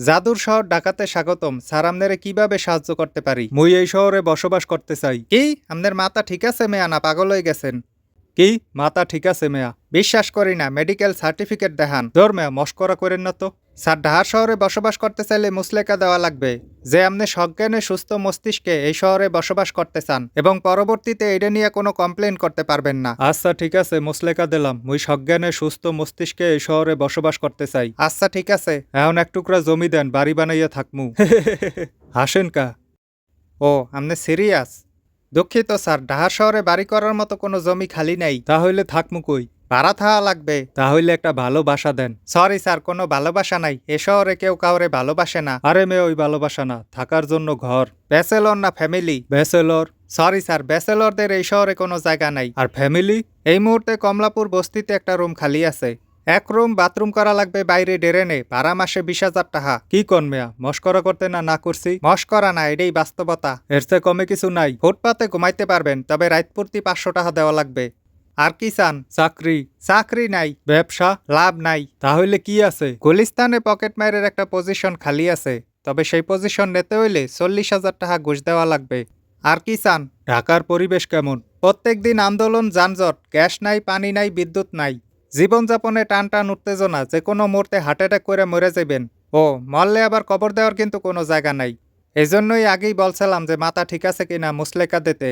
জাদুর শহর ঢাকাতে স্বাগতম। স্যার আমনেরে কিভাবে সাহায্য করতে পারি? মুই এই শহরে বসবাস করতে চাই। কি? আমনের মাথা ঠিক আছে মেয়া না পাগল হয়ে গেছেন? কি? মাথা ঠিক আছে মেয়া। বিশ্বাস করি না, মেডিকেল সার্টিফিকেট দেখান। ধর মেয়া, মস্করা করেন না তো। স্যার ঢাকা শহরে বসবাস করতে চাইলে মুসলেকা দেওয়া লাগবে যে আপনি সজ্ঞানে সুস্থ মস্তিষ্কে এই শহরে বসবাস করতে চান এবং পরবর্তীতে এটা নিয়ে কোনো কমপ্লেন করতে পারবেন না। আচ্ছা ঠিক আছে, মুসলেকা দিলাম। মুই সজ্ঞানে সুস্থ মস্তিষ্কে এই শহরে বসবাস করতে চাই। আচ্ছা ঠিক আছে, এখন এক টুকরা জমি দেন, বাড়ি বানাইয়া থাকমু। হাসেন কা? ও, আপনি সিরিয়াস? দুঃখিত স্যার, ঢাকা শহরে বাড়ি করার মতো কোনো জমি খালি নাই। তাহলে থাকমু কই? ভাড়া থাকা লাগবে। তাহলে একটা ভালো বাসা দেন। সরি স্যার, কোনো ভালোবাসা নাই। এ শহরে কেউ কাউরে ভালোবাসে না। আরে মেয়ে, ওই ভালোবাসা না, থাকার জন্য ঘর। ব্যাচেলর না ফ্যামিলি? ব্যাচেলর। সরি স্যার, ব্যাচেলরদের এই শহরে কোনো জায়গা নাই। আর ফ্যামিলি? এই মুহূর্তে কমলাপুর বস্তিতে একটা রুম খালি আছে। এক রুম, বাথরুম করা লাগবে বাইরে ডেরেনে, ভাড়া মাসে 20,000 টাকা। কি কন মেয়া, মস্করা করতে না করছি? মস্করা না, এটাই বাস্তবতা। এর চেয়ে কমে কিছু নাই। ফুটপাতে ঘুমাইতে পারবেন, তবে রাতপূর্তি 500 টাকা দেওয়া লাগবে। আর কি চান? চাকরি? চাকরি নাই। ব্যবসা? লাভ নাই। তাহলে কি আছে? গুলিস্তানে পকেট মারের একটা পজিশন খালি আছে, তবে সেই পজিশন নিতে হইলে 40,000 টাকা ঘুষ দেওয়া লাগবে। আর কি চান? ঢাকার পরিবেশ কেমন? প্রত্যেকদিন আন্দোলন, যানজট, গ্যাস নাই, পানি নাই, বিদ্যুৎ নাই। জীবনযাপনে টান টান উত্তেজনা, যে কোনো মুহূর্তে হার্ট অ্যাটাক করে মরে যাবেন। ও, মরলে আবার কবর দেওয়ার কিন্তু কোনো জায়গা নাই। এজন্যই আগেই বলছিলাম যে মাথা ঠিক আছে কিনা মুসলেকা দিতে।